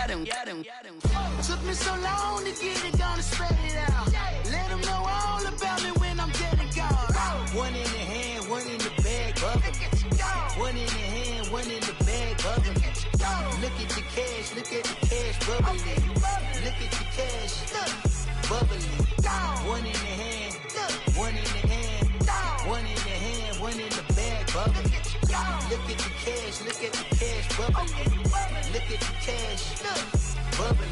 Took me so long to get it, gonna spread it out. Let them know all about me when I'm dead and gone. One in the hand, one in the bag, bubbling. One in the hand, one in the bag, bubbling. Look at the cash, bubbling. Look at the cash, bubbling. One in the hand, one in the hand, one in the hand, one in the bag, bubbling. Look at the cash, bubbling. Look at the cash, bubbling.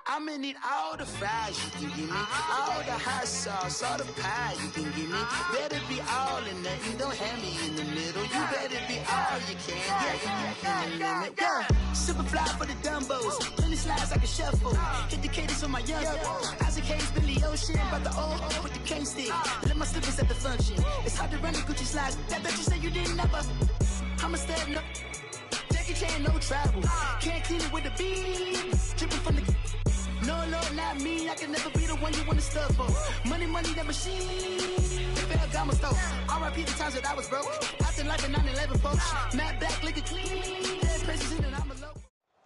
I'ma need all the fries you can give me, all the hot sauce, all the pie you can give me. Better be all in nothing, don't have me in the middle. You better be all you can, yeah. Super fly for the Dumbos, plenty slides like a shuffle. Hit the cadence on my young Isaac Hayes, Billy Ocean, but the old with the cane stick. Let my slippers at the function. It's hard to run the Gucci slides. That bet you say you didn't never. I'ma step no. Jackie Chan, no travel. Can't clean it with the beat. Dripping from the. No, not me. I can never be the one you want to stuff for. Money, that machine. Ferragamo stove. R.I.P. the times that I was broke. Acting like a 9/11 folks. Matte black, liquor clean. Dead places in and I'm alone.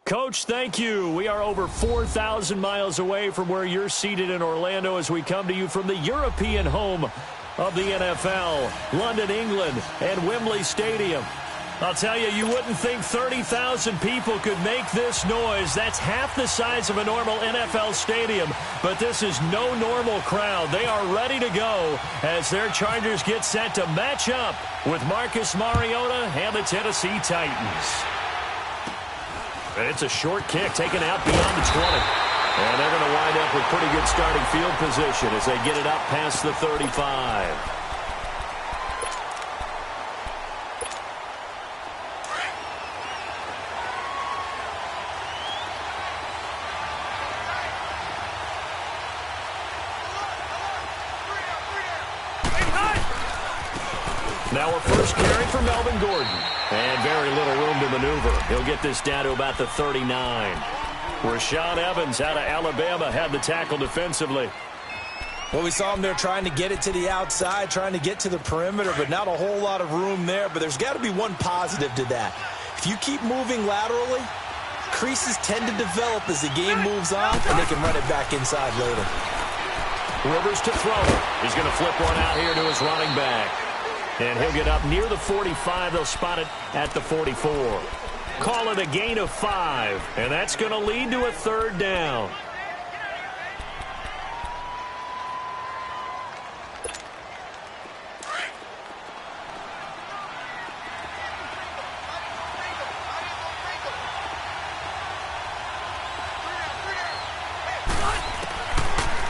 Coach, thank you. We are over 4,000 miles away from where you're seated in Orlando as we come to you from the European home of the NFL, London, England, and Wembley Stadium. I'll tell you, you wouldn't think 30,000 people could make this noise. That's half the size of a normal NFL stadium, but this is no normal crowd. They are ready to go as their Chargers get set to match up with Marcus Mariota and the Tennessee Titans. And it's a short kick taken out beyond the 20. And they're going to wind up with pretty good starting field position as they get it up past the 35. Now a first carry for Melvin Gordon. And very little room to maneuver. He'll get this down to about the 39. Rashaan Evans out of Alabama had the tackle defensively. Well, we saw him there trying to get it to the outside, trying to get to the perimeter, but not a whole lot of room there. But there's got to be one positive to that. If you keep moving laterally, creases tend to develop as the game moves on, and they can run it back inside later. Rivers to throw it. He's going to flip one out here to his running back. And he'll get up near the 45. They'll spot it at the 44. Call it a gain of 5. And that's going to lead to a third down.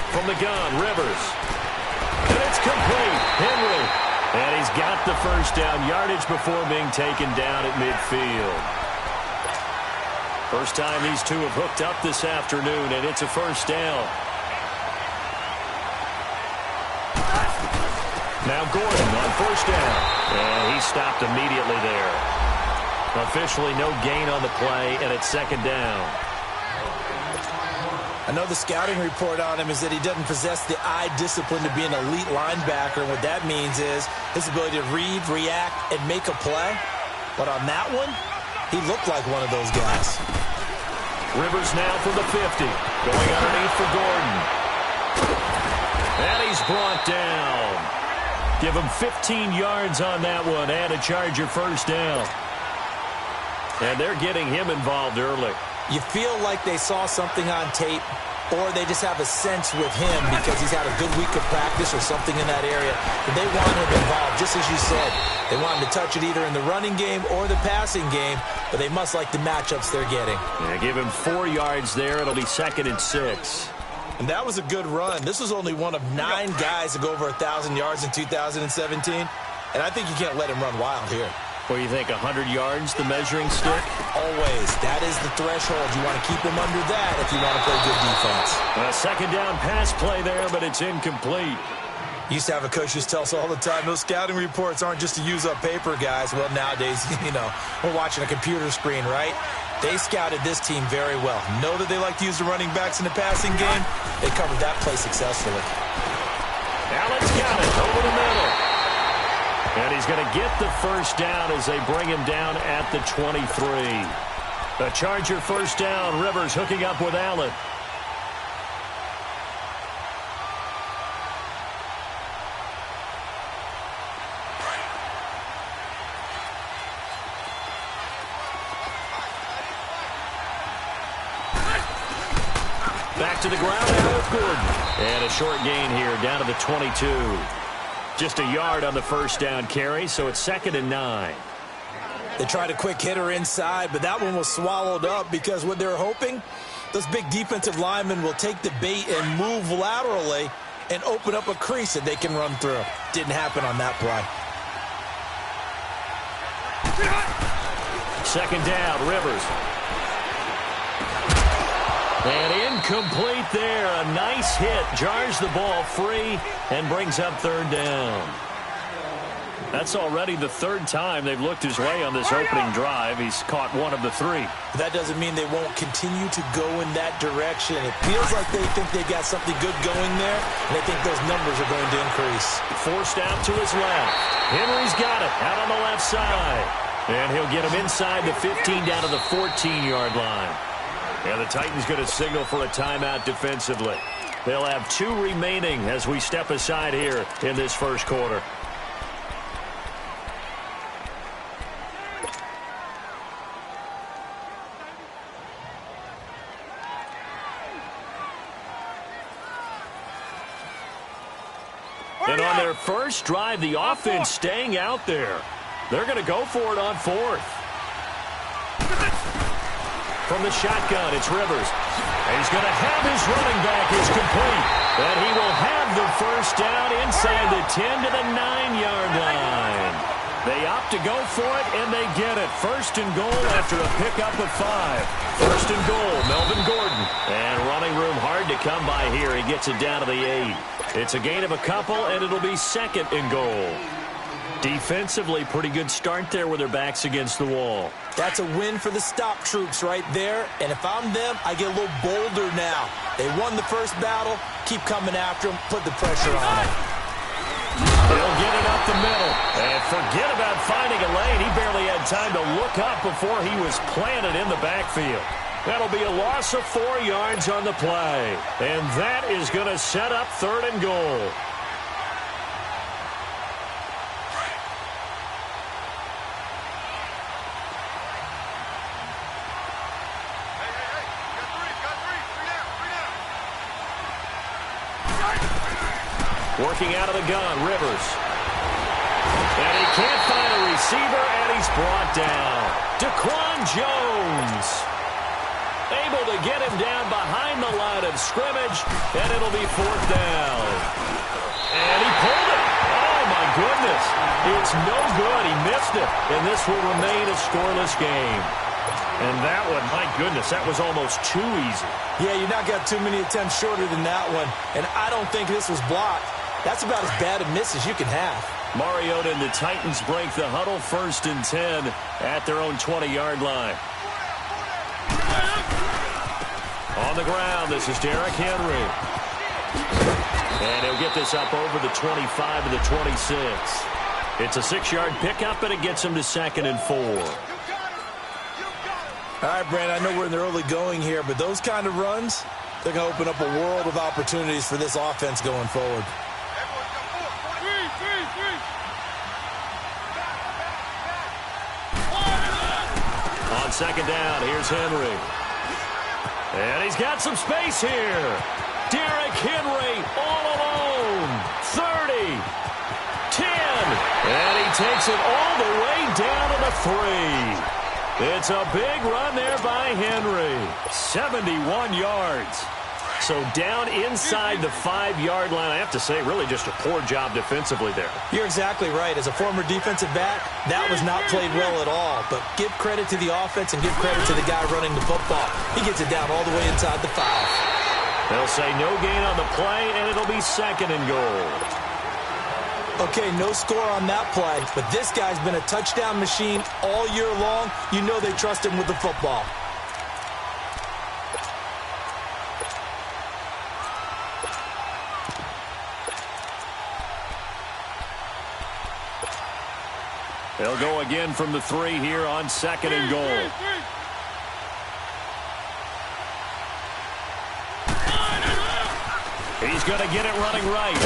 From the gun, Rivers. And it's complete. Henry. And he's got the first down, yardage before being taken down at midfield. First time these two have hooked up this afternoon, and it's a first down. Now Gordon on first down. And he stopped immediately there. Officially no gain on the play, and it's second down. I know the scouting report on him is that he doesn't possess the eye discipline to be an elite linebacker. And what that means is his ability to read, react, and make a play. But on that one, he looked like one of those guys. Rivers now from the 50. Going underneath for Gordon. And he's brought down. Give him 15 yards on that one and a Charger first down. And they're getting him involved early. You feel like they saw something on tape, or they just have a sense with him because he's had a good week of practice or something in that area. And they want him involved, just as you said. They want him to touch it either in the running game or the passing game, but they must like the matchups they're getting. Yeah, give him 4 yards there. It'll be 2nd and 6. And that was a good run. This was only one of 9 guys to go over 1,000 yards in 2017. And I think you can't let him run wild here. What do you think, 100 yards, the measuring stick? Always. That is the threshold. You want to keep him under that if you want to play good defense. A second down pass play there, but it's incomplete. Used to have a coach just tell us all the time, those scouting reports aren't just to use up paper, guys. Well, nowadays, we're watching a computer screen, right? They scouted this team very well. Know that they like to use the running backs in the passing game. They covered that play successfully. Allen's got it over the middle. And he's going to get the first down as they bring him down at the 23. A Charger first down. Rivers hooking up with Allen. Back to the ground now with Gordon. And a short gain here down to the 22. Just a yard on the first down carry, so it's 2nd and 9. They tried a quick hitter inside, but that one was swallowed up because what they're hoping, those big defensive linemen will take the bait and move laterally and open up a crease that they can run through. Didn't happen on that play. 2nd down, Rivers. And incomplete there. A nice hit. Jars the ball free and brings up 3rd down. That's already the 3rd time they've looked his way on this opening drive. He's caught 1 of the 3. That doesn't mean they won't continue to go in that direction. It feels like they think they got something good going there, and they think those numbers are going to increase. Forced out to his left. Henry's got it out on the left side. And he'll get him inside the 15 down to the 14-yard line. And the Titans going to signal for a timeout defensively. They'll have 2 remaining as we step aside here in this first quarter. And on their first drive, the offense staying out there. They're going to go for it on 4th. From the shotgun, it's Rivers. And he's going to have his running back is complete. And he will have the first down inside the 10 to the 9-yard line. They opt to go for it, and they get it. 1st and goal after a pickup of 5. 1st and goal, Melvin Gordon. And running room hard to come by here. He gets it down to the 8. It's a gain of a couple, and it'll be 2nd and goal. Defensively, pretty good start there with their backs against the wall. That's a win for the stop troops right there. And if I'm them, I get a little bolder now. They won the first battle. Keep coming after them. Put the pressure on them. He'll get it up the middle. And forget about finding a lane. He barely had time to look up before he was planted in the backfield. That'll be a loss of 4 yards on the play. And that is going to set up 3rd and goal. Working out of the gun, Rivers. And he can't find a receiver, and he's brought down. Daquan Jones. Able to get him down behind the line of scrimmage, and it'll be 4th down. And he pulled it. Oh, my goodness. It's no good. He missed it, and this will remain a scoreless game. And that one, my goodness, that was almost too easy. Yeah, you're not got too many attempts shorter than that one, and I don't think this was blocked. That's about as bad a miss as you can have. Mariota and the Titans break the huddle, 1st and 10 at their own 20-yard line. On the ground, this is Derrick Henry. And he'll get this up over the 25 to the 26. It's a 6-yard pickup, and it gets him to 2nd and 4. All right, Brand, I know we're in the early going here, but those kind of runs, they're going to open up a world of opportunities for this offense going forward. On 2nd down, here's Henry. And he's got some space here. Derrick Henry all alone. 30, 10, and he takes it all the way down to the 3. It's a big run there by Henry. 71 yards. So down inside the 5-yard line. I have to say, really just a poor job defensively there. You're exactly right. As a former defensive back, that was not played well at all. But give credit to the offense and give credit to the guy running the football. He gets it down all the way inside the 5. They'll say no gain on the play, and it'll be 2nd and goal. Okay, no score on that play, but this guy's been a touchdown machine all year long. You know they trust him with the football. They'll go again from the 3 here on 2nd and goal. he's going to get it running right.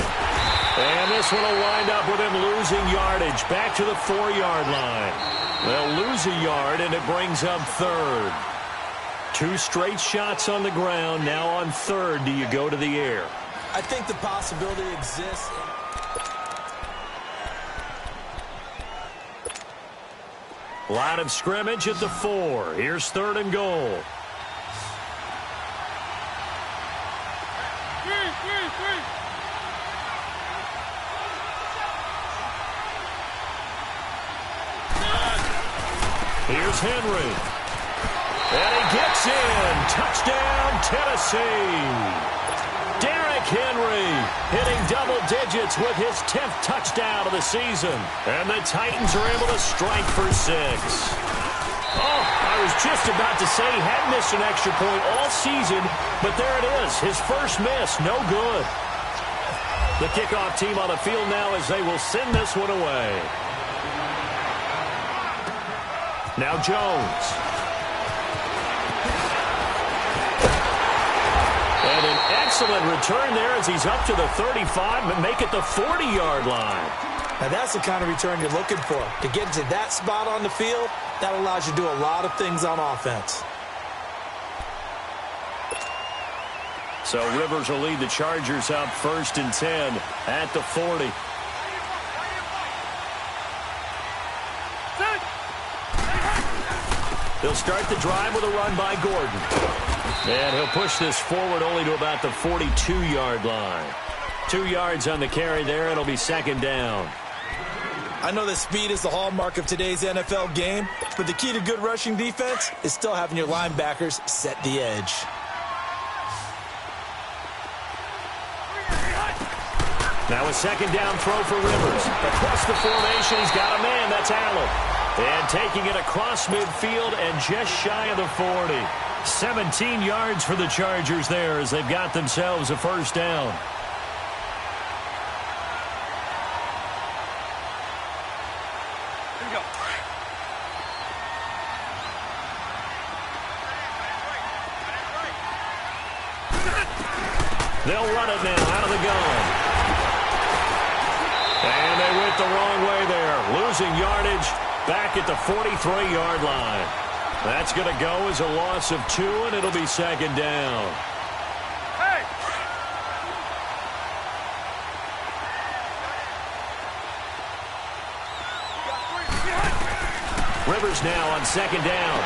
And this one will wind up with him losing yardage back to the 4-yard line. They'll lose a yard, and it brings up third. 2 straight shots on the ground. Now on third, do you go to the air? I think the possibility exists. Line of scrimmage at the 4. Here's third and goal. Here's Henry. And he gets in. Touchdown, Tennessee. Derrick Henry hitting double digits with his 10th touchdown of the season. And the Titans are able to strike for 6. Oh, I was just about to say he hadn't missed an extra point all season, but there it is. His first miss, no good. The kickoff team on the field now as they will send this one away. Now Jones. And an excellent return there as he's up to the 35 and make it the 40-yard line. Now that's the kind of return you're looking for. To get to that spot on the field, that allows you to do a lot of things on offense. So Rivers will lead the Chargers up 1st and 10 at the 40. They'll start the drive with a run by Gordon. And he'll push this forward only to about the 42-yard line. 2 yards on the carry there. It'll be 2nd down. I know that speed is the hallmark of today's NFL game, but the key to good rushing defense is still having your linebackers set the edge. Now a 2nd down throw for Rivers. Across the formation, he's got a man. That's Allen. And taking it across midfield and just shy of the 40. 17 yards for the Chargers there as they've got themselves a 1st down. They'll run it now out of the gun. And they went the wrong way there. Losing yardage back at the 43-yard line. That's going to go as a loss of 2, and it'll be 2nd down. Hey! Rivers now on 2nd down.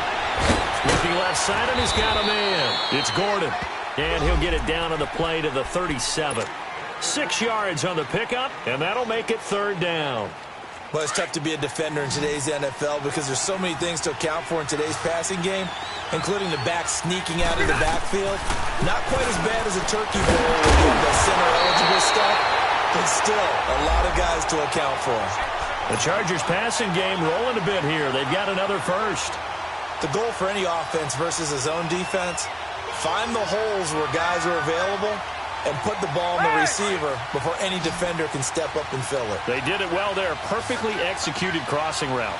Looking left side, and he's got a man. It's Gordon. And he'll get it down on the play to the 37. 6 yards on the pickup, and that'll make it 3rd down. Well, it's tough to be a defender in today's NFL because there's so many things to account for in today's passing game, including the back sneaking out of the backfield. Not quite as bad as a turkey bowl with the center-eligible stuff, but still a lot of guys to account for. The Chargers passing game rolling a bit here. They've got another first. The goal for any offense versus a zone defense, find the holes where guys are available and put the ball in the receiver before any defender can step up and fill it. They did it well there. Perfectly executed crossing route.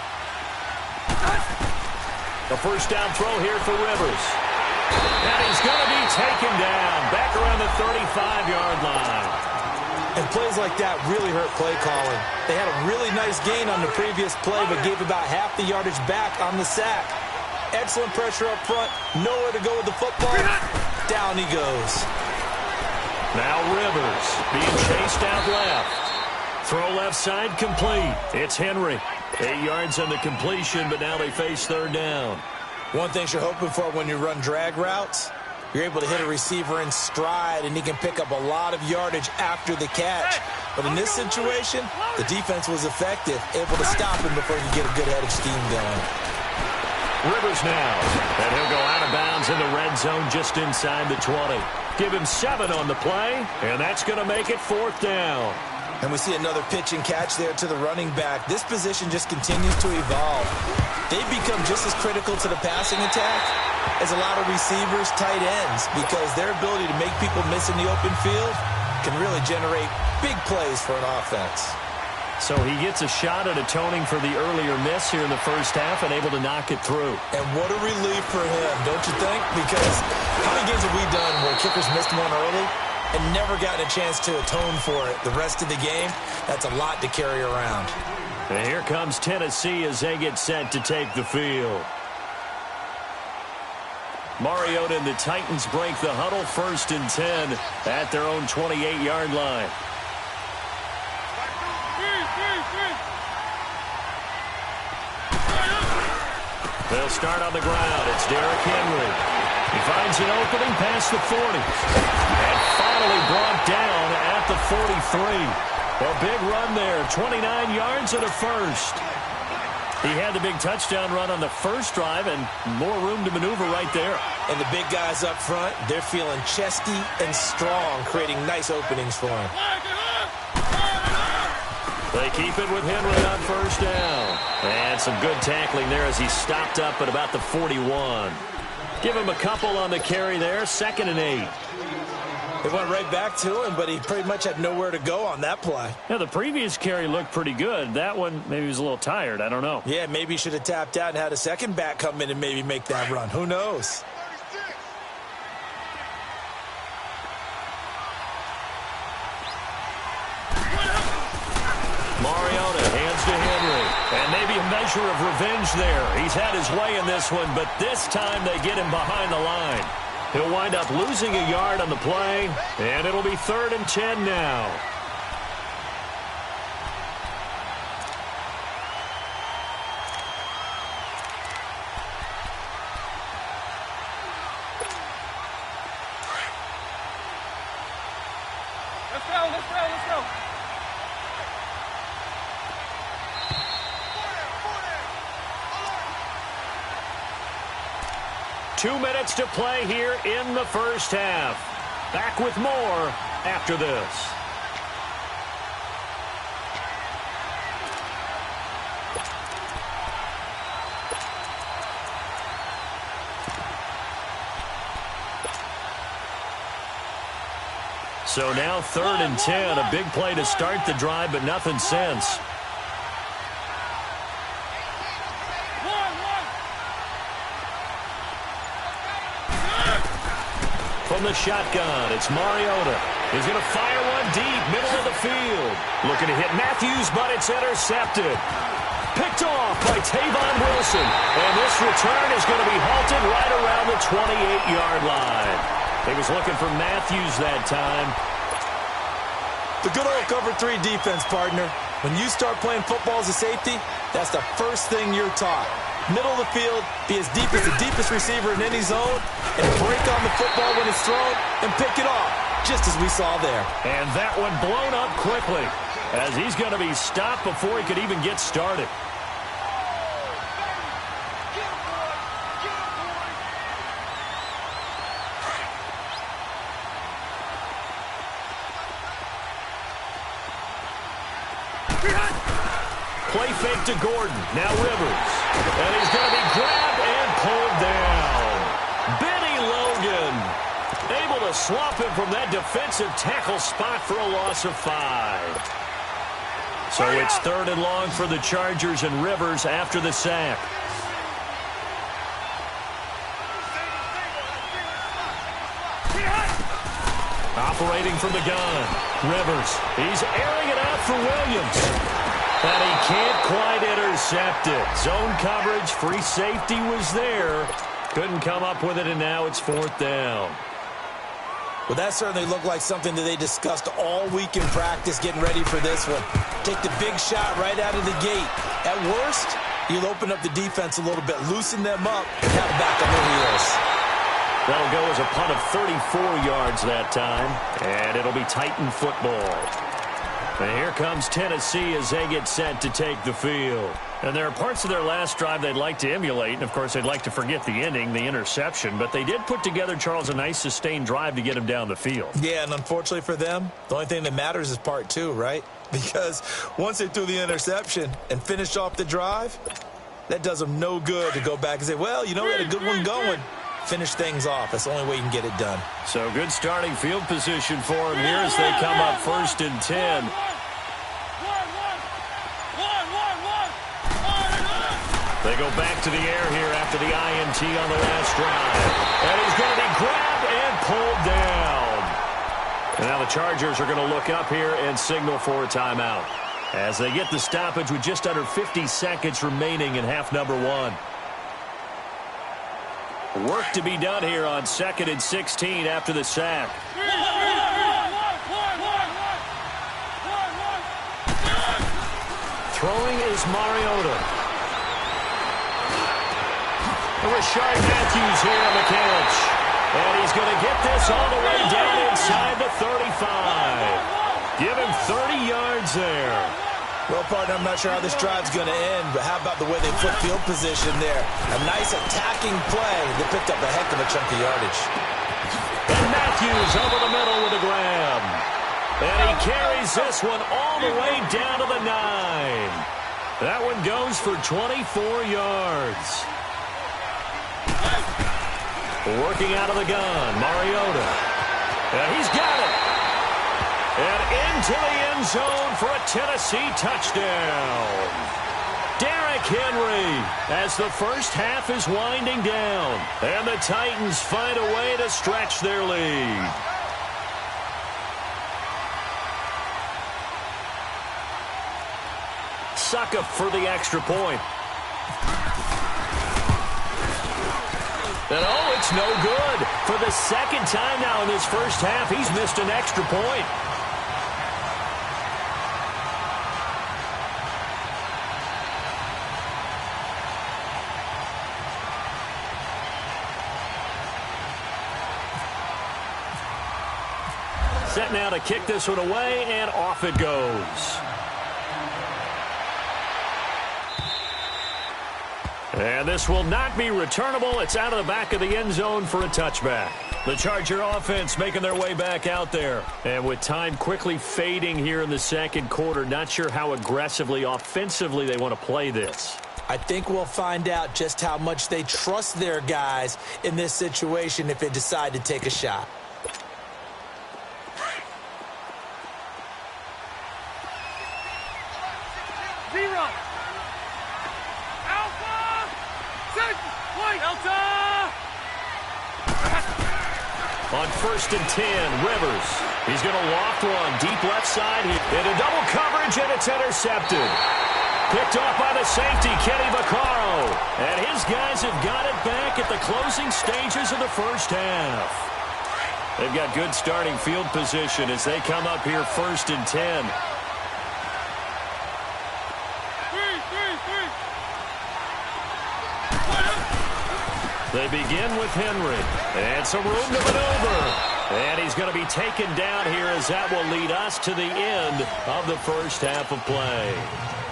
The 1st down throw here for Rivers. And he's going to be taken down back around the 35-yard line. And plays like that really hurt play calling. They had a really nice gain on the previous play, but gave about half the yardage back on the sack. Excellent pressure up front. Nowhere to go with the football. Down he goes. Now Rivers being chased out left. Throw left side complete. It's Henry. 8 yards on the completion, but now they face 3rd down. One thing you're hoping for when you run drag routes, you're able to hit a receiver in stride, and he can pick up a lot of yardage after the catch. But in this situation, the defense was effective, able to stop him before he could get a good head of steam going. Rivers now, and he'll go out of bounds in the red zone just inside the 20. Give him 7 on the play, and that's going to make it 4th down. And we see another pitch and catch there to the running back. This position just continues to evolve. They've become just as critical to the passing attack as a lot of receivers, tight ends, because their ability to make people miss in the open field can really generate big plays for an offense. So he gets a shot at atoning for the earlier miss here in the 1st half and able to knock it through. And what a relief for him, don't you think? Because how many games have we done where kickers missed one early and never gotten a chance to atone for it. The rest of the game, that's a lot to carry around. And here comes Tennessee as they get set to take the field. Mariota and the Titans break the huddle, 1st and 10 at their own 28-yard line. They'll start on the ground. It's Derrick Henry. He finds an opening past the 40. And finally brought down at the 43. A big run there, 29 yards and a first. He had the big touchdown run on the first drive and more room to maneuver right there. And the big guys up front, they're feeling chesty and strong, creating nice openings for him. They keep it with Henry on 1st down. And some good tackling there as he stopped up at about the 41. Give him a couple on the carry there, 2nd and 8. They went right back to him, but he pretty much had nowhere to go on that play. Yeah, the previous carry looked pretty good. That one, maybe he was a little tired. I don't know. Yeah, maybe he should have tapped out and had a second back come in and maybe make that run. Who knows? Mariota hands to Henry. And maybe a measure of revenge there. He's had his way in this one, but this time they get him behind the line. He'll wind up losing a yard on the play, and it'll be 3rd and 10 now. Let's go. 2 minutes to play here in the first half. Back with more after this. So now 3rd and 10, a big play to start the drive, but nothing since. From the shotgun, it's Mariota. He's going to fire one deep, middle of the field. Looking to hit Matthews, but it's intercepted. Picked off by Tavon Wilson. And this return is going to be halted right around the 28-yard line. He was looking for Matthews that time. The good old cover 3 defense, partner. When you start playing football as a safety, that's the first thing you're taught. Middle of the field, be as deep as the deepest receiver in any zone, and break on the football when it's thrown and pick it off, just as we saw there. And that one blown up quickly, as he's going to be stopped before he could even get started. Play fake to Gordon. Now Rivers. And he's going to be grabbed and pulled down. Benny Logan able to swap him from that defensive tackle spot for a loss of 5. So it's 3rd and long for the Chargers and Rivers after the sack. Operating from the gun. Rivers. He's airing it out for Williams. And he can't quite intercept it. Zone coverage, free safety was there. Couldn't come up with it, and now it's 4th down. Well, that certainly looked like something that they discussed all week in practice getting ready for this one. Take the big shot right out of the gate. At worst, you'll open up the defense a little bit, loosen them up, and have back on their heels. That'll go as a punt of 34 yards that time, and it'll be Titan football. And here comes Tennessee as they get set to take the field. And there are parts of their last drive they'd like to emulate. And, of course, they'd like to forget the ending, the interception. But they did put together, Charles, a nice sustained drive to get him down the field. Yeah, and unfortunately for them, the only thing that matters is part 2, right? Because once they threw the interception and finished off the drive, that does them no good to go back and say, well, you know, we had a good one going. Finish things off. That's the only way you can get it done. So good starting field position for them here as they come up 1st and 10. They go back to the air here after the INT on the last drive. And he's going to be grabbed and pulled down. Chargers are going to look up here and signal for a timeout as they get the stoppage with just under 50 seconds remaining in half number 1. Work to be done here on 2nd and 16 after the sack. Throwing is Mariota. Rashard Matthews here on the catch. And he's going to get this all the way down inside the 35. Give him 30 yards there. Well, partner, I'm not sure how this drive's going to end, but how about the way they flip field position there? A nice attacking play. They picked up a heck of a chunk of yardage. And Matthews over the middle with a grab. And he carries this one all the way down to the 9. That one goes for 24 yards. Working out of the gun, Mariota. And he's got it. And into the end zone for a Tennessee touchdown. Derrick Henry as the first half is winding down. And the Titans find a way to stretch their lead. Suckup for the extra point. And oh, it's no good. For the second time now in this first half, he's missed an extra point. Set now to kick this one away, and off it goes. And this will not be returnable. It's out of the back of the end zone for a touchback. The Charger offense making their way back out there. And with time quickly fading here in the second quarter, not sure how aggressively, offensively they want to play this. I think we'll find out just how much they trust their guys in this situation if they decide to take a shot. On 1st and 10, Rivers. He's going to loft one deep left side. Into double coverage, and it's intercepted. Picked off by the safety, Kenny Vaccaro. And his guys have got it back at the closing stages of the first half. They've got good starting field position as they come up here 1st and 10. They begin with Henry. And some room to maneuver. And he's going to be taken down here as that will lead us to the end of the first half of play.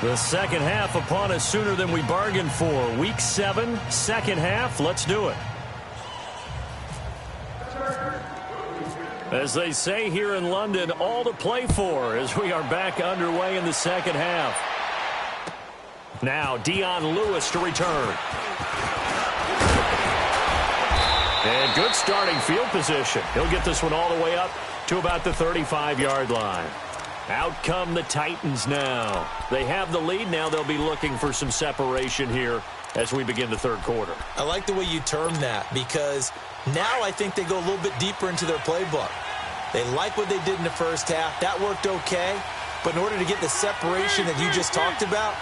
The second half upon us sooner than we bargained for. Week 7, second half. Let's do it. As they say here in London, all to play for as we are back underway in the second half. Now, Dion Lewis to return. And good starting field position. He'll get this one all the way up to about the 35-yard line. Out come the Titans now. They have the lead. Now they'll be looking for some separation here as we begin the third quarter. I like the way you term that because now I think they go a little bit deeper into their playbook. They like what they did in the first half. That worked okay. But in order to get the separation that you just talked about,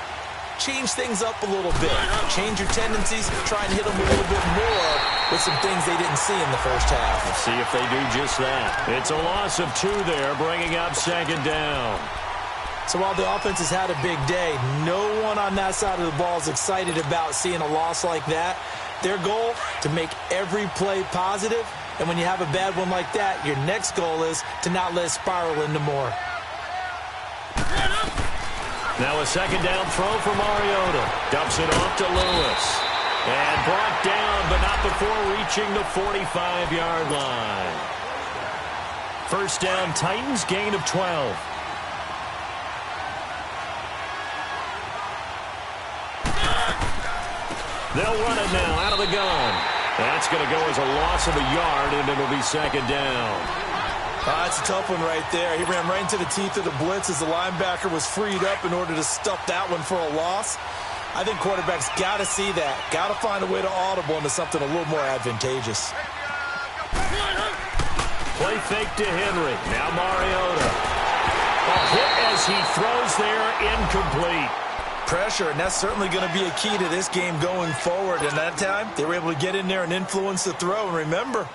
change things up a little bit. Change your tendencies. Try and hit them a little bit more with some things they didn't see in the first half. Let's see if they do just that. It's a loss of 2 there, bringing up second down. So while the offense has had a big day, no one on that side of the ball is excited about seeing a loss like that. Their goal, to make every play positive. And when you have a bad one like that, your next goal is to not let it spiral into more. Now a second down throw for Mariota. Dumps it off to Lewis. And brought down, but not before reaching the 45-yard line. First down, Titans, gain of 12. They'll run it now out of the gun. That's going to go as a loss of a yard, and it'll be second down. That's a tough one right there. He ran right into the teeth of the blitz as the linebacker was freed up in order to stuff that one for a loss. I think quarterbacks got to see that. Got to find a way to audible into something a little more advantageous. Play fake to Henry. Now Mariota. A hit as he throws there, incomplete. Pressure, and that's certainly going to be a key to this game going forward. And that time, they were able to get in there and influence the throw. And remember,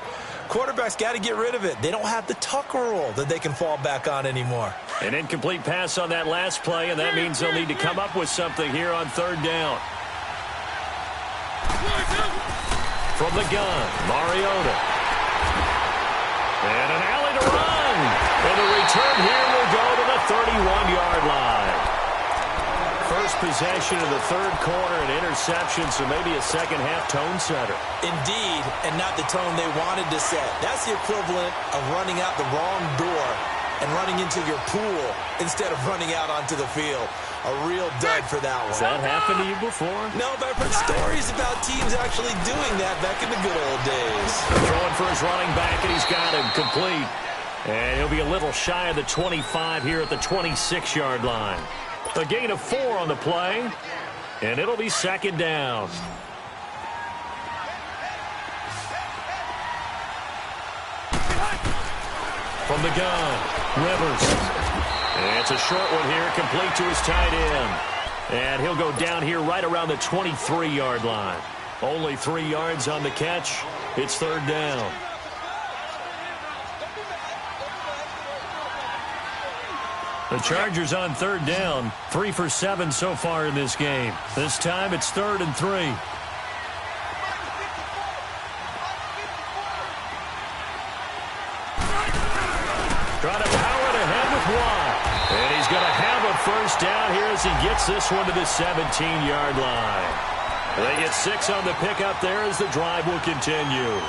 quarterbacks got to get rid of it. They don't have the Tucker rule that they can fall back on anymore. An incomplete pass on that last play, and that means they'll need to come up with something here on third down. From the gun, Mariota. And an alley to run. And the return here will go to the 31-yard line. First possession of the third quarter, an interception, so maybe a second-half tone setter. Indeed, and not the tone they wanted to set. That's the equivalent of running out the wrong door and running into your pool instead of running out onto the field. A real dud for that one. Has that happened to you before? No, but I've heard stories about teams actually doing that back in the good old days. Throwing for his running back, and he's got him complete. And he'll be a little shy of the 25 here at the 26-yard line. A gain of 4 on the play, and it'll be second down. From the gun, Rivers. And it's a short one here, complete to his tight end. And he'll go down here right around the 23-yard line. Only 3 yards on the catch. It's third down. The Chargers on third down, 3 for 7 so far in this game. This time it's 3rd and 3. Trying to power it ahead with Watt. And he's going to have a first down here as he gets this one to the 17-yard line. They get 6 on the pickup there as the drive will continue.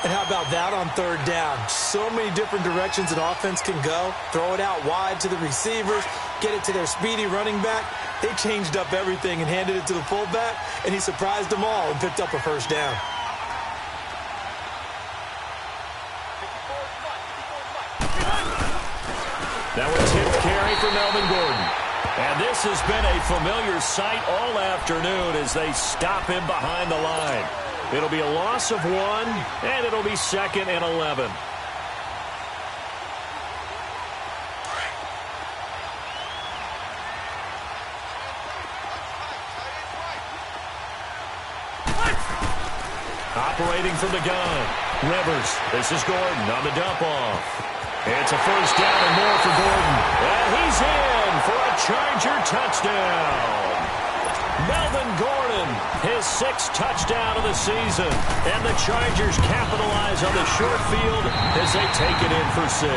And how about that on third down? So many different directions an offense can go. Throw it out wide to the receivers, get it to their speedy running back. They changed up everything and handed it to the fullback, and he surprised them all and picked up a first down. Now a 10th carry for Melvin Gordon. And this has been a familiar sight all afternoon as they stop him behind the line. It'll be a loss of 1, and it'll be 2nd and 11. Operating from the gun, Rivers. This is Gordon on the dump-off. It's a first down and more for Gordon. And he's in for a Charger touchdown. Melvin Gordon, his 6th touchdown of the season. And the Chargers capitalize on the short field as they take it in for 6.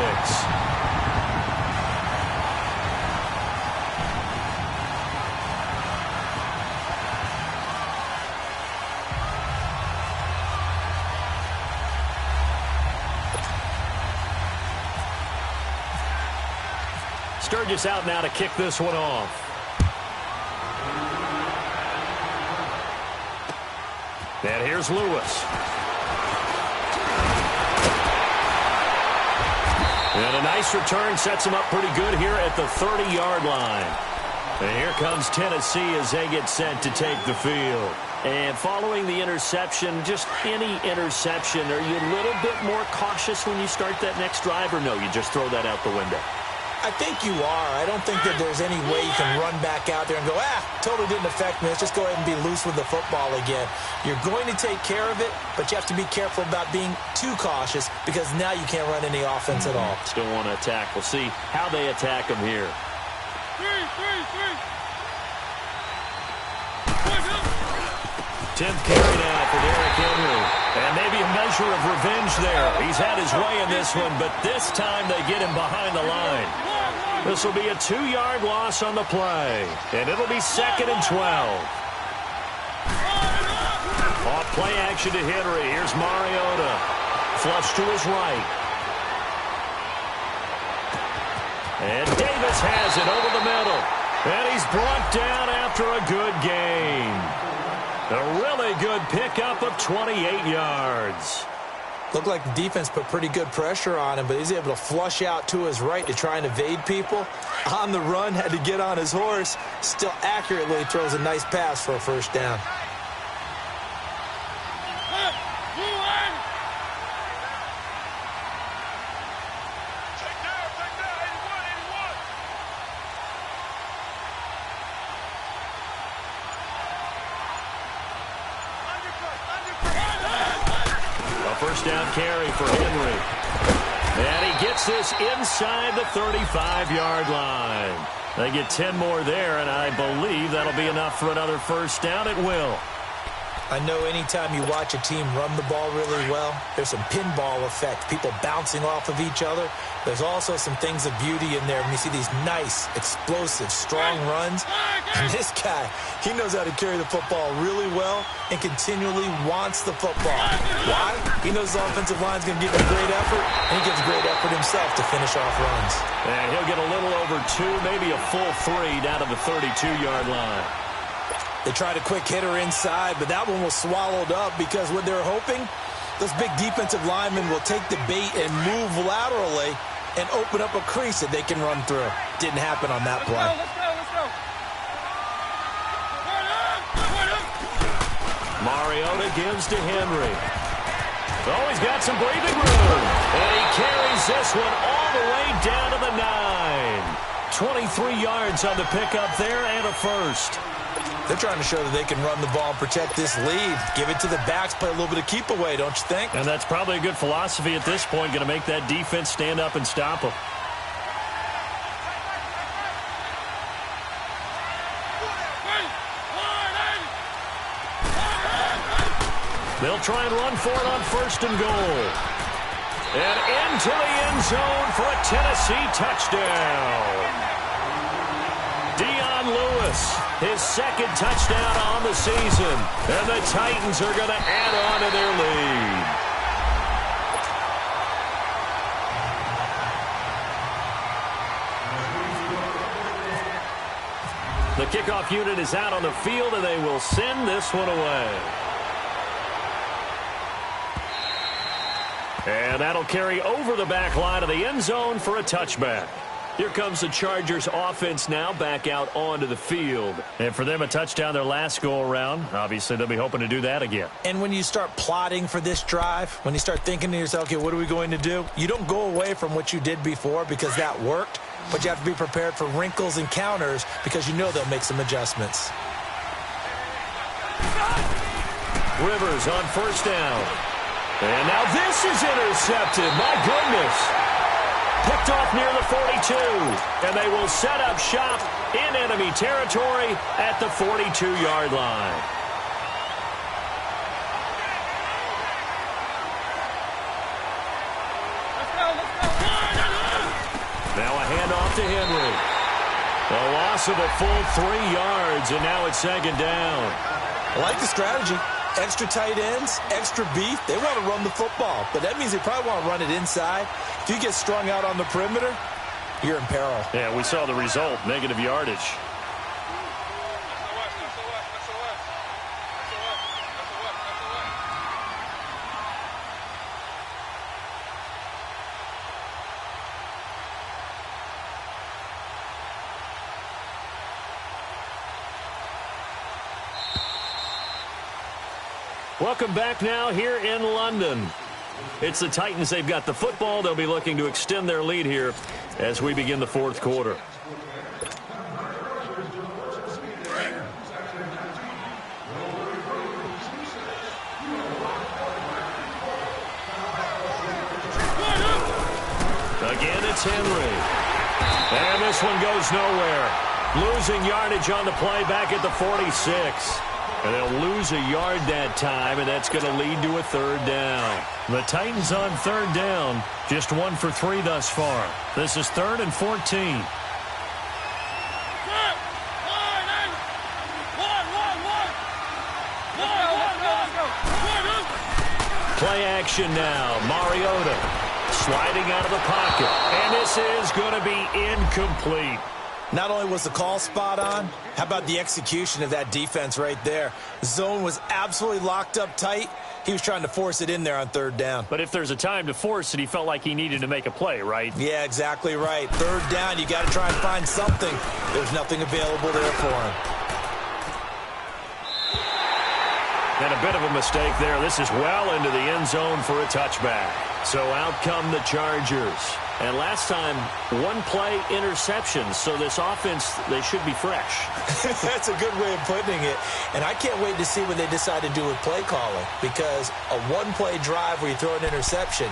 Sturgis out now to kick this one off. And here's Lewis. And a nice return sets him up pretty good here at the 30-yard line. And here comes Tennessee as they get set to take the field. And following the interception, just any interception, are you a little bit more cautious when you start that next drive, or no, you just throw that out the window? I think you are. I don't think that there's any way you can run back out there and go, totally didn't affect me. Let's just go ahead and be loose with the football again. You're going to take care of it, but you have to be careful about being too cautious because now you can't run any offense at all. Still want to attack. We'll see how they attack him here. 10th carry now for Derrick Henry. And maybe a measure of revenge there. He's had his way in this one, but this time they get him behind the line. This will be a 2-yard loss on the play. And it'll be 2nd and 12. Off play action to Henry. Here's Mariota. Flush to his right. And Davis has it over the middle. And he's brought down after a good gain. A really good pickup of 28 yards. Looked like the defense put pretty good pressure on him, but he's able to flush out to his right to try and evade people. On the run, had to get on his horse. Still accurately throws a nice pass for a first down. first down carry for Henry. And he gets this inside the 35-yard line. They get 10 more there, and I believe that'll be enough for another first down. It will. I know anytime you watch a team run the ball really well, there's some pinball effect, people bouncing off of each other. There's also some things of beauty in there when you see these nice, explosive, strong runs. And this guy, he knows how to carry the football really well and continually wants the football. Why? He knows the offensive line's going to give him great effort, and he gives great effort himself to finish off runs. And he'll get a little over 2, maybe a full 3 down to the 32-yard line. They tried a quick hitter inside, but that one was swallowed up because what they're hoping, those big defensive linemen will take the bait and move laterally and open up a crease that they can run through. Didn't happen on that play. Let's go. Mariota gives to Henry. Oh, he's got some breathing room. And he carries this one all the way down to the 9. 23 yards on the pickup there and a first. They're trying to show that they can run the ball and protect this lead. Give it to the backs, play a little bit of keep away, don't you think? And that's probably a good philosophy at this point, going to make that defense stand up and stop them. They'll try and run for it on first and goal. And into the end zone for a Tennessee touchdown. Dion Lewis, his second touchdown on the season. And the Titans are going to add on to their lead. The kickoff unit is out on the field, and they will send this one away. And that'll carry over the back line of the end zone for a touchback. Here comes the Chargers offense now back out onto the field. And for them, a touchdown their last go-around. Obviously, they'll be hoping to do that again. And when you start plotting for this drive, when you start thinking to yourself, okay, what are we going to do? You don't go away from what you did before because that worked, but you have to be prepared for wrinkles and counters because you know they'll make some adjustments. Rivers on first down. And now this is intercepted. My goodness. Picked off near the 42, and they will set up shop in enemy territory at the 42-yard line. Now a handoff to Henry. A loss of a full 3 yards, and now it's second down. I like the strategy. Extra tight ends, extra beef. They want to run the football, but that means they probably want to run it inside. If you get strung out on the perimeter, you're in peril. Yeah, we saw the result, negative yardage. Welcome back now here in London. It's the Titans. They've got the football. They'll be looking to extend their lead here as we begin the fourth quarter. Again, it's Henry. And this one goes nowhere. Losing yardage on the play back at the 46. And they'll lose a yard that time, and that's going to lead to a third down. The Titans on third down, just 1 for 3 thus far. This is 3rd and 14. Play action now. Mariota sliding out of the pocket. And this is going to be incomplete. Not only was the call spot on, how about the execution of that defense right there? The zone was absolutely locked up tight. He was trying to force it in there on third down. But if there's a time to force it, he felt like he needed to make a play, right? Yeah, exactly right. Third down, you got to try and find something. There's nothing available there for him. And a bit of a mistake there. This is well into the end zone for a touchback. So out come the Chargers. And last time, one-play interception. So this offense, they should be fresh. That's a good way of putting it. And I can't wait to see what they decide to do with play calling. Because a one-play drive where you throw an interception,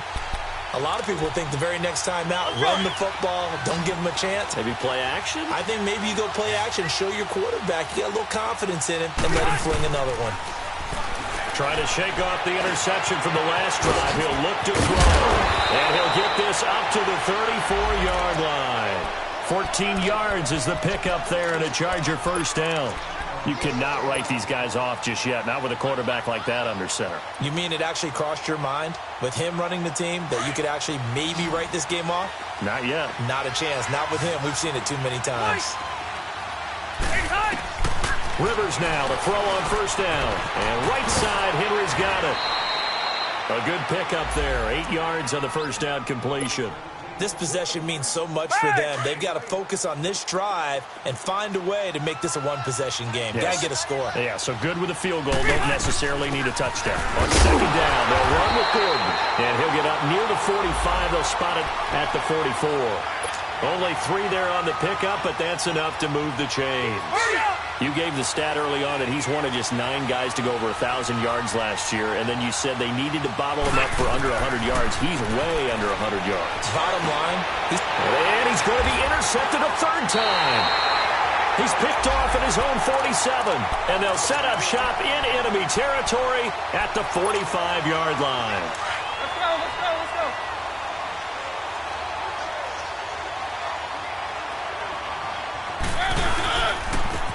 a lot of people think the very next time out, run the football, don't give them a chance. Maybe play action? I think maybe you go play action, show your quarterback you got a little confidence in him, and let him fling another one. Trying to shake off the interception from the last drive. He'll look to throw. And he'll get this up to the 34-yard line. 14 yards is the pickup there and a Charger first down. You cannot write these guys off just yet, not with a quarterback like that under center. You mean it actually crossed your mind with him running the team that you could actually maybe write this game off? Not yet. Not a chance. Not with him. We've seen it too many times. Rivers now to throw on first down. And right side, Henry's got it. A good pickup there. 8 yards on the first down completion. This possession means so much for them. They've got to focus on this drive and find a way to make this a one-possession game. Yes. Got to get a score. Yeah, so good with a field goal. Don't necessarily need a touchdown. On second down, they'll run with Gordon. And he'll get up near the 45. They'll spot it at the 44. Only 3 there on the pickup, but that's enough to move the chains. You gave the stat early on that he's one of just 9 guys to go over 1,000 yards last year, and then you said they needed to bottle him up for under 100 yards. He's way under 100 yards. Bottom line, and he's going to be intercepted a third time. He's picked off at his own 47, and they'll set up shop in enemy territory at the 45-yard line. Let's go, let's go, let's go.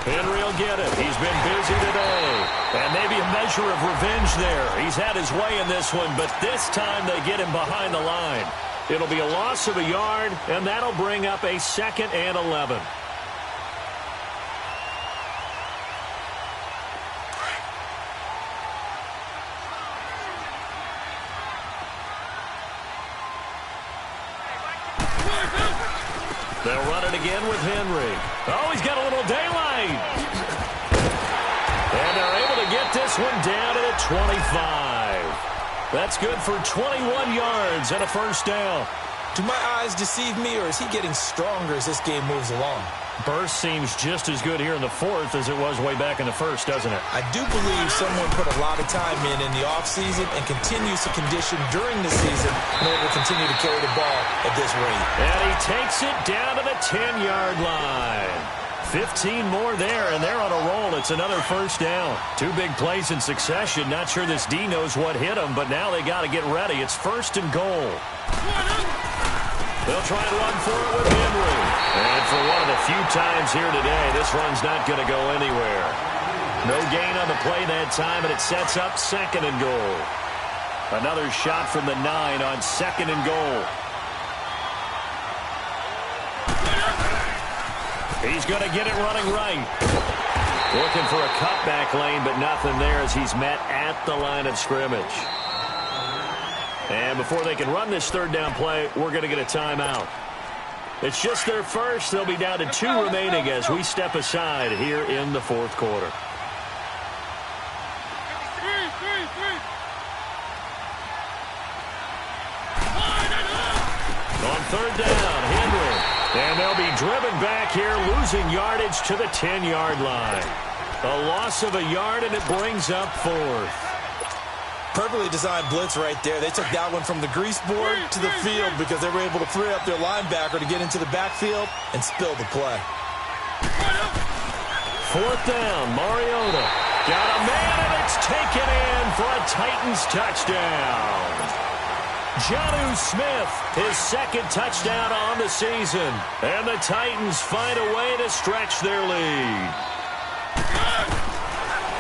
Henry will get it. He's been busy today. And maybe a measure of revenge there. He's had his way in this one, but this time they get him behind the line. It'll be a loss of a yard, and that'll bring up a 2nd and 11. They'll run it again with Henry. Oh, he's got a little daylight. And they're able to get this one down to the 25. That's good for 21 yards and a first down. do my eyes deceive me, or is he getting stronger as this game moves along? Burst seems just as good here in the fourth as it was way back in the first, doesn't it? I do believe someone put a lot of time in the offseason and continues to condition during the season in order to continue to carry the ball at this rate. And he takes it down to the 10-yard line. 15 more there, and they're on a roll. It's another first down. Two big plays in succession. Not sure this D knows what hit him, but now they got to get ready. It's first and goal. They'll try and run for it with Henry. And for one of the few times here today, this run's not going to go anywhere. No gain on the play that time, and it sets up second and goal. Another shot from the 9 on second and goal. He's going to get it running right. Looking for a cutback lane, but nothing there as he's met at the line of scrimmage. And before they can run this third down play, we're going to get a timeout. It's just their first. They'll be down to 2 remaining as we step aside here in the fourth quarter. On third down, Henry. And they'll be driven back here, losing yardage to the 10-yard line. A loss of a yard, and it brings up fourth. Perfectly designed blitz right there. They took that one from the grease board to the field because they were able to free up their linebacker to get into the backfield and spill the play. Fourth down, Mariota. Got a man, and it's taken in for a Titans touchdown. Jonnu Smith, his second touchdown on the season. And the Titans find a way to stretch their lead.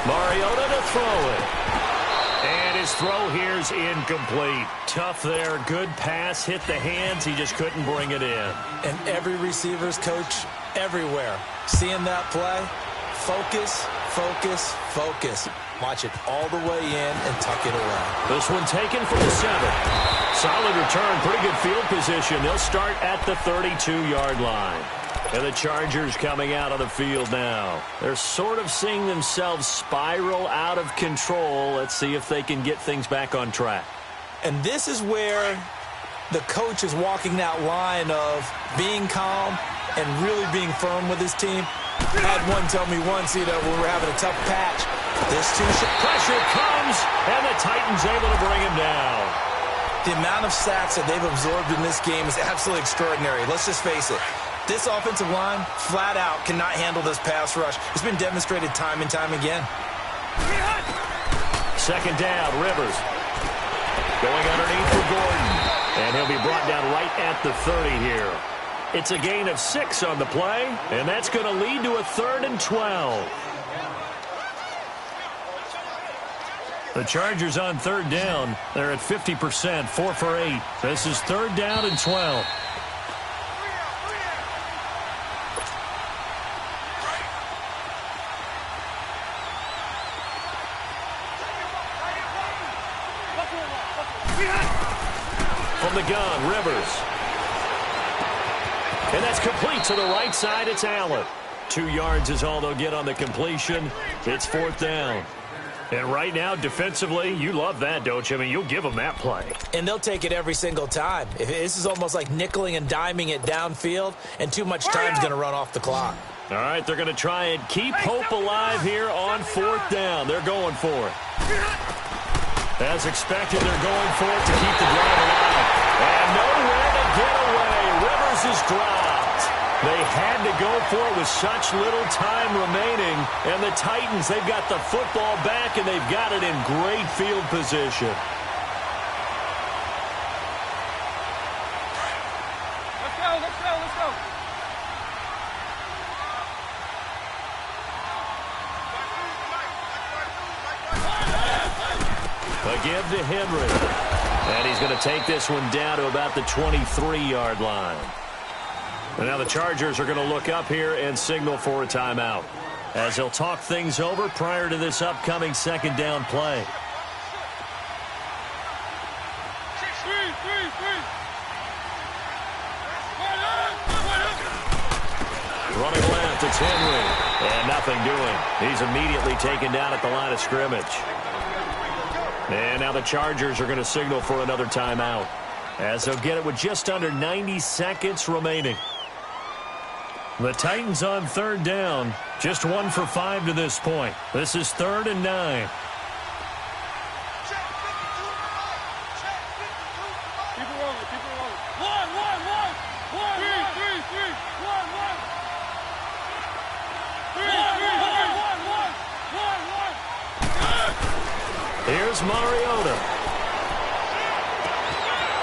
Mariota to throw it. And his throw here's incomplete. Tough there. Good pass. Hit the hands. He just couldn't bring it in. And every receiver's coach everywhere. Seeing that play, focus, focus, focus. Watch it all the way in and tuck it away. This one taken for the 7. Solid return, pretty good field position. They'll start at the 32-yard line. And the Chargers coming out on the field now. They're sort of seeing themselves spiral out of control. Let's see if they can get things back on track. And this is where the coach is walking that line of being calm and really being firm with his team. Had one tell me once, when we're having a tough patch, this too should... Pressure comes, and the Titans able to bring him down. The amount of sacks that they've absorbed in this game is absolutely extraordinary. Let's just face it. This offensive line, flat out, cannot handle this pass rush. It's been demonstrated time and time again. Second down, Rivers. Going underneath for Gordon. And he'll be brought down right at the 30 here. It's a gain of 6 on the play, and that's going to lead to a 3rd and 12. The Chargers on 3rd down. They're at 50%, 4 for 8. This is 3rd down and 12. From the gun, Rivers. And that's complete to the right side. It's Allen. 2 yards is all they'll get on the completion. It's 4th down. And right now, defensively, you love that, don't you? I mean, you'll give them that play. And they'll take it every single time. This is almost like nickeling and diming it downfield, and too much time's going to run off the clock. All right, they're going to try and keep hope alive here on 4th down. They're going for it. As expected, they're going for it to keep the drive alive. And nowhere to get away. Rivers is dropped. They had to go for it with such little time remaining. And the Titans, they've got the football back, and they've got it in great field position. Let's go, let's go, let's go. A give to Henry. And he's going to take this one down to about the 23-yard line. And now the Chargers are going to look up here and signal for a timeout, as they'll talk things over prior to this upcoming 2nd down play. Running left, it's Henry. And nothing doing. He's immediately taken down at the line of scrimmage. And now the Chargers are going to signal for another timeout, as they'll get it with just under 90 seconds remaining. The Titans on 3rd down, just 1 for 5 to this point. This is 3rd and 9. Keep it rolling, keep it rolling. One. Three. Here's Mariota.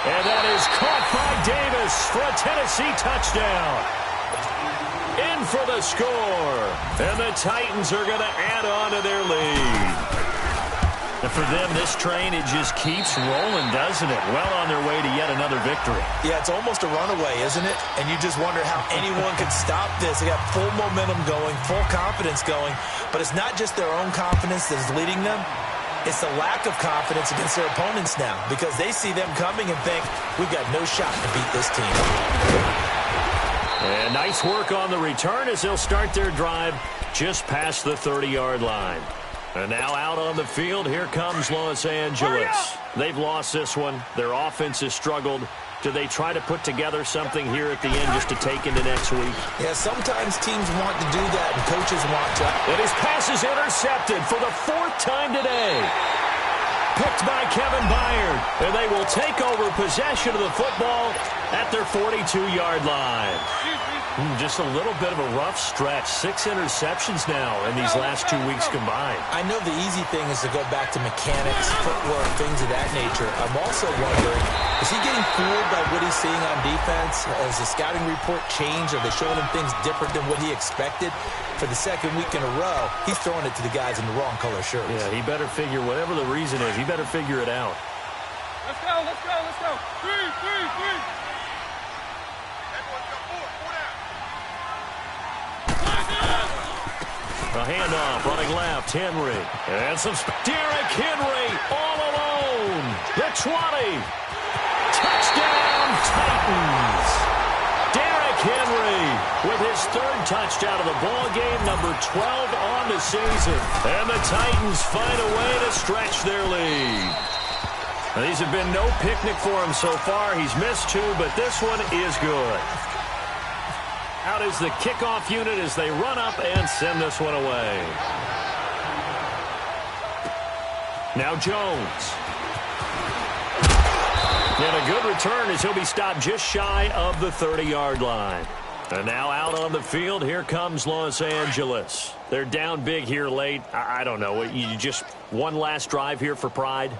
And that is caught by Davis for a Tennessee touchdown. In for the score. And the Titans are going to add on to their lead. And for them, this train, it just keeps rolling, doesn't it? Well on their way to yet another victory. Yeah, it's almost a runaway, isn't it? And you just wonder how anyone could stop this. They got full momentum going, full confidence going. But it's not just their own confidence that is leading them. It's the lack of confidence against their opponents now, because they see them coming and think, we've got no shot to beat this team. And nice work on the return as they'll start their drive just past the 30-yard line. And now out on the field, here comes Los Angeles. They've lost this one. Their offense has struggled. Do they try to put together something here at the end just to take into next week? Yeah, sometimes teams want to do that, and coaches want to. And his pass is intercepted for the 4th time today. Picked by Kevin Byard. And they will take over possession of the football at their 42-yard line. Just a little bit of a rough stretch. 6 interceptions now in these last 2 weeks combined. I know the easy thing is to go back to mechanics, footwork, things of that nature. I'm also wondering, is he getting fooled by what he's seeing on defense? Has the scouting report changed? Are they showing him things different than what he expected? For the 2nd week in a row, he's throwing it to the guys in the wrong color shirts. Yeah, he better figure, whatever the reason is, he better figure it out. Let's go, let's go, let's go. Three. A handoff, running left, Henry. And some Derrick Henry all alone. The 20. his third touchdown of the ball game, number 12 on the season. And the Titans find a way to stretch their lead. Now, these have been no picnic for him so far. He's missed 2, but this one is good. Out is the kickoff unit as they run up and send this one away. Now Jones. And a good return as he'll be stopped just shy of the 30-yard line. And now out on the field, here comes Los Angeles. They're down big here late. I don't know. You just one last drive here for pride?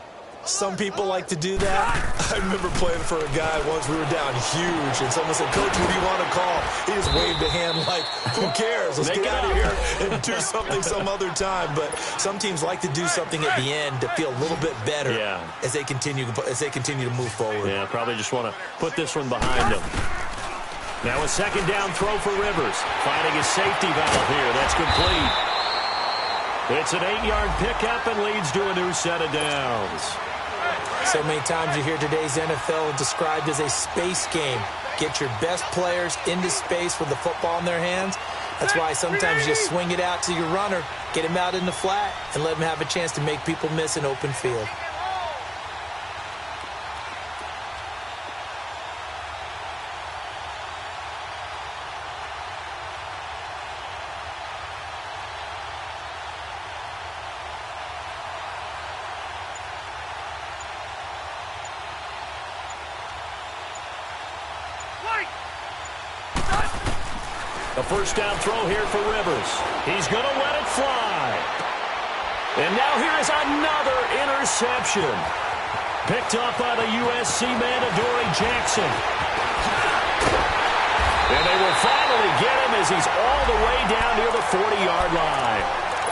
Some people like to do that. I remember playing for a guy once. We were down huge, and someone said, "Coach, what do you want to call?" He just waved a hand like, who cares? Let's get out of here and do something some other time. But some teams like to do something at the end to feel a little bit better as they continue to move forward. Yeah, probably just want to put this one behind them. Now a second down throw for Rivers. Finding a safety valve here. That's complete. It's an 8-yard pickup and leads to a new set of downs. So many times you hear today's NFL described as a space game. Get your best players into space with the football in their hands. That's why sometimes you just swing it out to your runner, get him out in the flat, and let him have a chance to make people miss an open field. A first down throw here for Rivers. He's going to let it fly. And now here is another interception. Picked up by the USC man, Adoree Jackson. And they will finally get him as he's all the way down near the 40-yard line.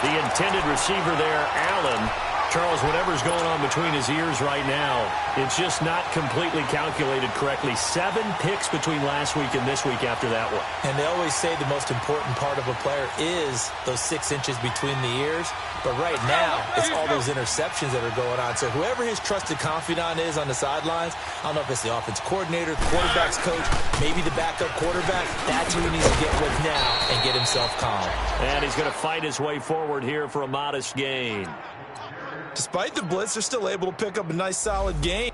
The intended receiver there, Allen. Charles, whatever's going on between his ears right now, it's just not completely calculated correctly. 7 picks between last week and this week after that one. And they always say the most important part of a player is those 6 inches between the ears. But right now, it's all those interceptions that are going on. So whoever his trusted confidant is on the sidelines, I don't know if it's the offense coordinator, quarterback's coach, maybe the backup quarterback, that's who he needs to get with now and get himself calm. And he's going to fight his way forward here for a modest gain. Despite the blitz, they're still able to pick up a nice, solid game.